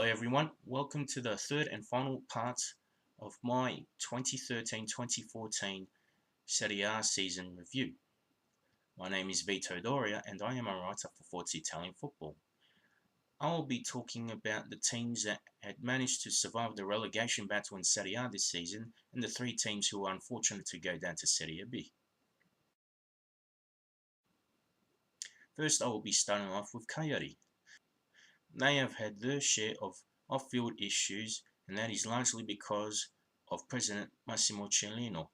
everyone, welcome to the third and final part of my 2013-2014 Serie A season review. My name is Vito Doria and I am a writer for Forza Italian Football. I will be talking about the teams that had managed to survive the relegation battle in Serie A this season and the three teams who were unfortunate to go down to Serie B. First, I will be starting off with Cagliari. They have had their share of off-field issues, and that is largely because of President Massimo Cellino.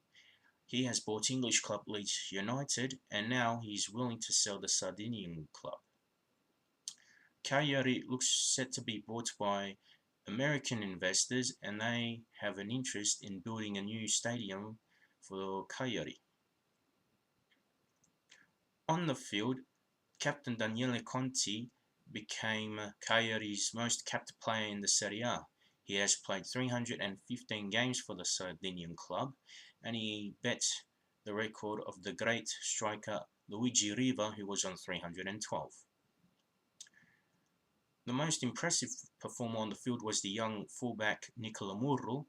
He has bought English club Leeds United, and now he is willing to sell the Sardinian club. Cagliari looks set to be bought by American investors, and they have an interest in building a new stadium for Cagliari. On the field, Captain Daniele Conti became Cagliari's most capped player in the Serie A. He has played 315 games for the Sardinian club, and he bet the record of the great striker Luigi Riva, who was on 312. The most impressive performer on the field was the young fullback Nicola Murro,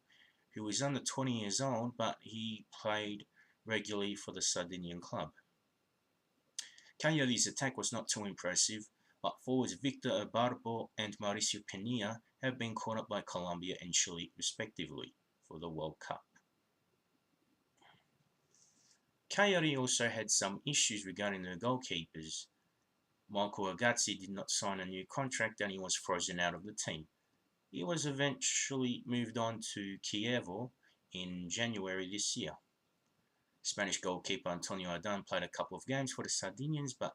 who was under 20 years old, but he played regularly for the Sardinian club. Cagliari's attack was not too impressive, but forwards Victor Ibarbo and Mauricio Pinilla have been caught up by Colombia and Chile respectively for the World Cup. Cagliari also had some issues regarding their goalkeepers. Marco Agazzi did not sign a new contract and he was frozen out of the team. He was eventually moved on to Chievo in January this year. Spanish goalkeeper Antonio Adan played a couple of games for the Sardinians, but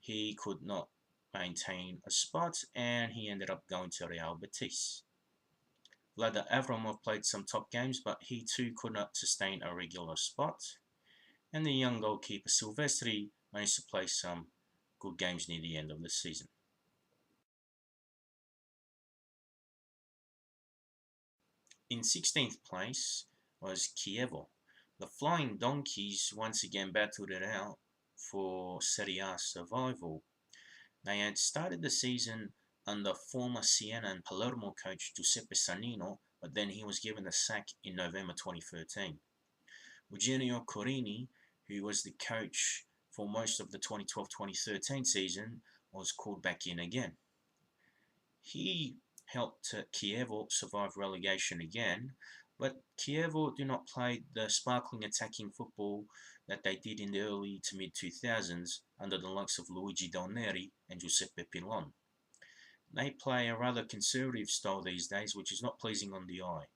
he could not maintain a spot and he ended up going to Real Betis. Vlada Avramov played some top games, but he too could not sustain a regular spot. And the young goalkeeper Silvestri managed to play some good games near the end of the season. In 16th place was Chievo. The Flying Donkeys once again battled it out for Serie A survival. They had started the season under former Siena and Palermo coach Giuseppe Sannino, but then he was given the sack in November 2013. Eugenio Corini, who was the coach for most of the 2012-2013 season, was called back in again. He helped Chievo survive relegation again, but Chievo do not play the sparkling attacking football that they did in the early to mid-2000s under the likes of Luigi Del Neri and Giuseppe Pillon. They play a rather conservative style these days, which is not pleasing on the eye.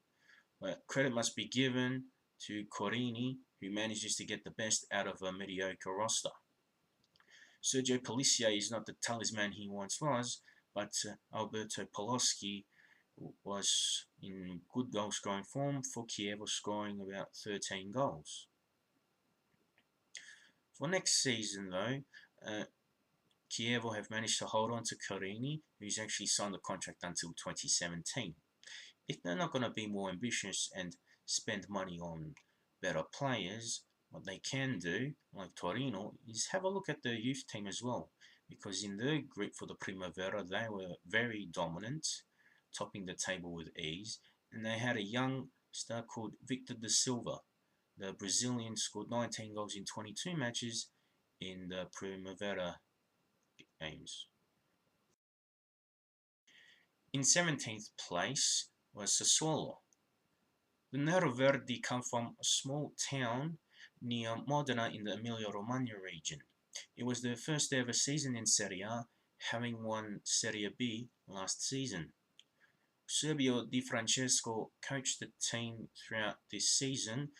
But credit must be given to Corini, who manages to get the best out of a mediocre roster. Sergio Pellissier is not the talisman he once was, but Alberto Poloski was in good goal scoring form for Chievo, scoring about 13 goals. For next season though, Chievo have managed to hold on to Carini, who's actually signed the contract until 2017. If they're not going to be more ambitious and spend money on better players, what they can do, like Torino, is have a look at their youth team as well, because in their group for the Primavera they were very dominant, topping the table with ease, and they had a young star called Victor da Silva. The Brazilian scored 19 goals in 22 matches in the Primavera games. In 17th place was Sassuolo. The Neroverdi come from a small town near Modena in the Emilia-Romagna region. It was their first ever season in Serie A, having won Serie B last season. Serbio Di Francesco coached the team throughout this season,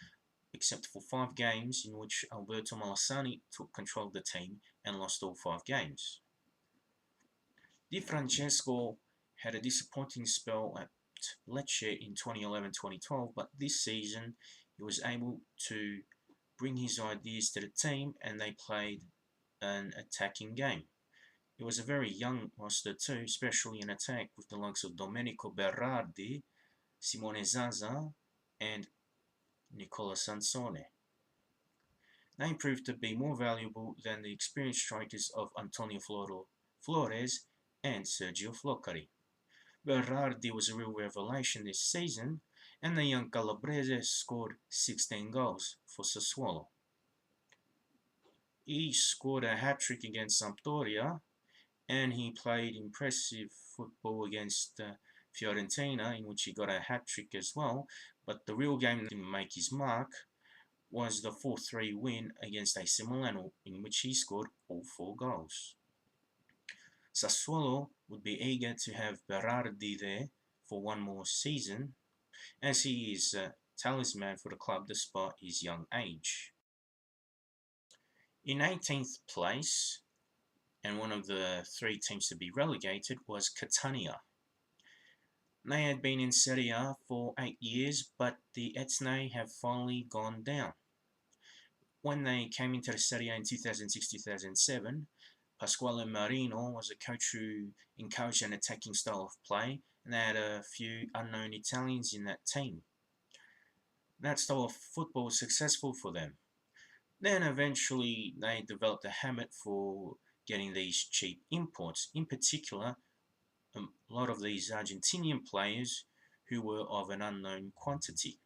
except for 5 games in which Alberto Malassani took control of the team and lost all 5 games. Di Francesco had a disappointing spell at Lecce in 2011-2012, but this season he was able to bring his ideas to the team and they played an attacking game. It was a very young roster too, especially in attack with the likes of Domenico Berardi, Simone Zaza and Nicola Sansone. They proved to be more valuable than the experienced strikers of Antonio Flores and Sergio Floccari. Berardi was a real revelation this season, and the young Calabrese scored 16 goals for Sassuolo. He scored a hat-trick against Sampdoria, and he played impressive football against Fiorentina, in which he got a hat-trick as well. But the real game that didn't make his mark was the 4-3 win against AC Milan, in which he scored all 4 goals. Sassuolo would be eager to have Berardi there for one more season, as he is a talisman for the club despite his young age. In 18th place, and one of the 3 teams to be relegated, was Catania. They had been in Serie A for 8 years, but the Etnei have finally gone down. When they came into the Serie A in 2006-2007, Pasquale Marino was a coach who encouraged an attacking style of play, and they had a few unknown Italians in that team. That style of football was successful for them. Then eventually they developed a habit for getting these cheap imports, in particular a lot of these Argentinian players who were of an unknown quantity.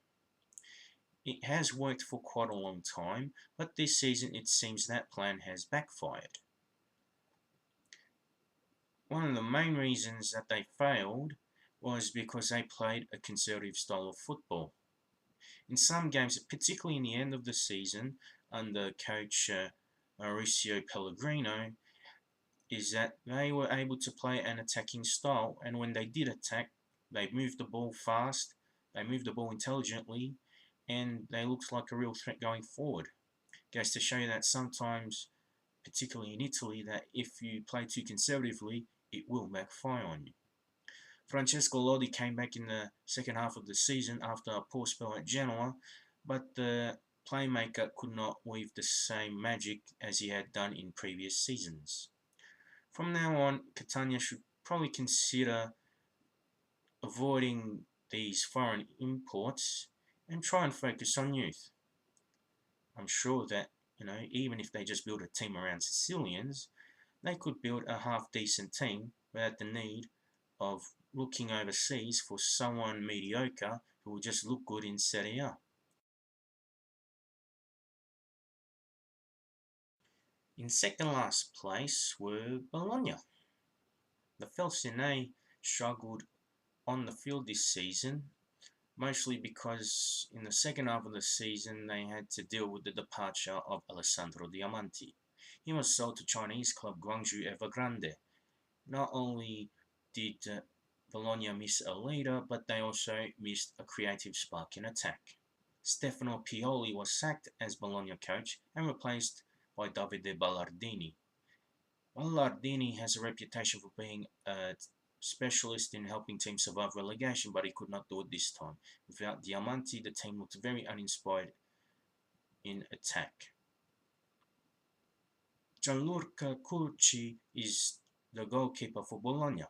It has worked for quite a long time, but this season it seems that plan has backfired. One of the main reasons that they failed was because they played a conservative style of football. In some games, particularly in the end of the season, under coach Mauricio Pellegrino, is that they were able to play an attacking style, and when they did attack, they moved the ball fast, they moved the ball intelligently, and they looked like a real threat going forward. Goes to show you that sometimes, particularly in Italy, that if you play too conservatively, it will backfire on you. Francesco Lodi came back in the second half of the season after a poor spell at Genoa, but the playmaker could not weave the same magic as he had done in previous seasons. From now on, Catania should probably consider avoiding these foreign imports and try and focus on youth. I'm sure that, even if they just build a team around Sicilians, they could build a half-decent team without the need of looking overseas for someone mediocre who will just look good in Serie A. In second last place were Bologna. The Felsinei struggled on the field this season, mostly because in the second half of the season they had to deal with the departure of Alessandro Diamanti. He was sold to Chinese club Guangzhou Evergrande. Not only did Bologna miss a leader, but they also missed a creative spark in attack. Stefano Pioli was sacked as Bologna coach and replaced by Davide Ballardini. Ballardini has a reputation for being a specialist in helping teams survive relegation, but he could not do it this time. Without Diamanti, the team looked very uninspired in attack. Gianluca Curci is the goalkeeper for Bologna.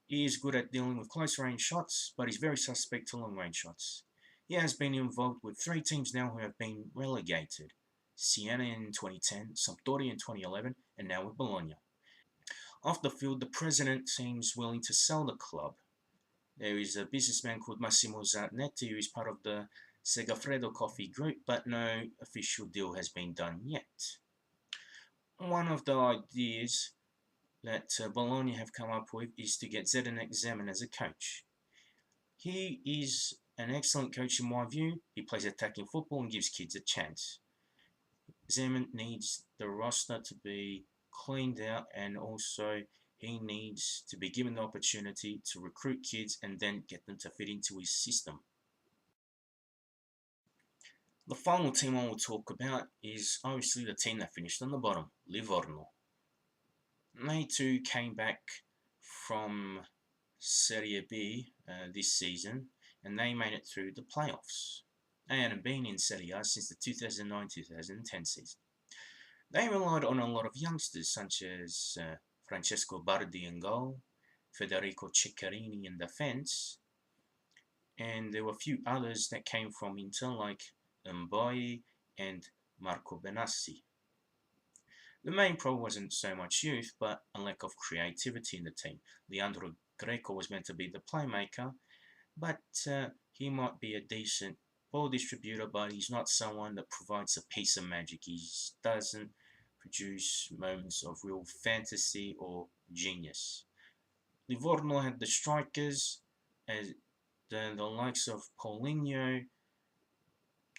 He is good at dealing with close-range shots, but he's very suspect to long-range shots. He has been involved with 3 teams now who have been relegated. Siena in 2010, Sampdoria in 2011, and now with Bologna. Off the field, the president seems willing to sell the club. There is a businessman called Massimo Zarnetti who is part of the Segafredo Coffee Group, but no official deal has been done yet. One of the ideas that Bologna have come up with is to get Zdenek Zeman as a coach. He is an excellent coach in my view. He plays attacking football and gives kids a chance. Zeman needs the roster to be cleaned out, and also he needs to be given the opportunity to recruit kids and then get them to fit into his system. The final team I will talk about is obviously the team that finished on the bottom, Livorno. They too came back from Serie B this season, and they made it through the playoffs. They hadn't been in Serie A since the 2009-2010 season. They relied on a lot of youngsters such as Francesco Bardi in goal, Federico Ceccarini in defence, and there were a few others that came from Inter like Mboi and Marco Benassi. The main problem wasn't so much youth, but a lack of creativity in the team. Leandro Greco was meant to be the playmaker, but he might be a decent ball distributor, but he's not someone that provides a piece of magic. He doesn't produce moments of real fantasy or genius. Livorno had the strikers, as the likes of Paulinho,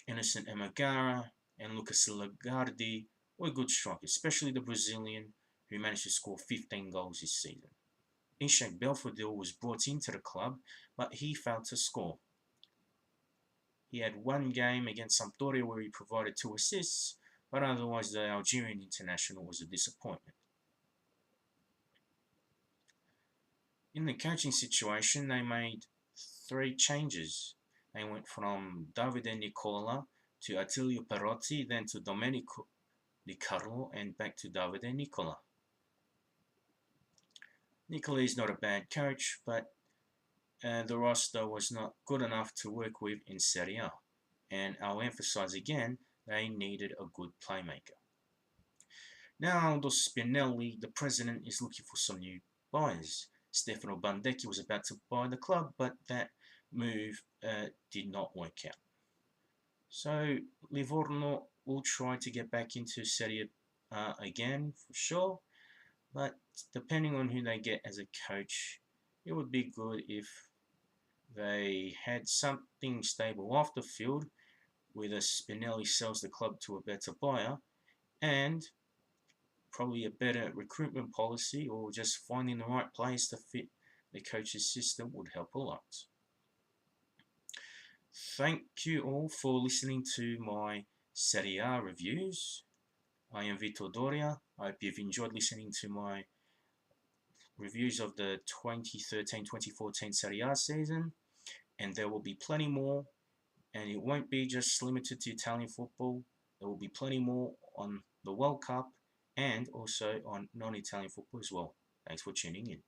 Innocent Emagara, and Lucas Lagarde were good strikers, especially the Brazilian, who managed to score 15 goals this season. Ishak Belfodil was brought into the club, but he failed to score. He had one game against Sampdoria where he provided 2 assists, but otherwise the Algerian international was a disappointment. In the coaching situation, they made 3 changes. They went from Davide Nicola to Attilio Perotti, then to Domenico Di Carlo, and back to Davide Nicola. Nicola is not a bad coach, but the roster was not good enough to work with in Serie A. And I'll emphasize again, they needed a good playmaker. Now, Aldo Spinelli, the president, is looking for some new buyers. Stefano Bandecchi was about to buy the club, but that move did not work out. So Livorno will try to get back into Serie A again for sure, but depending on who they get as a coach, it would be good if they had something stable off the field, whether Spinelli sells the club to a better buyer, and probably a better recruitment policy, or just finding the right players to fit the coach's system would help a lot. Thank you all for listening to my Serie A reviews. I am Vito Doria. I hope you've enjoyed listening to my reviews of the 2013-2014 Serie A season, and there will be plenty more, and it won't be just limited to Italian football. There will be plenty more on the World Cup and also on non-Italian football as well. Thanks for tuning in.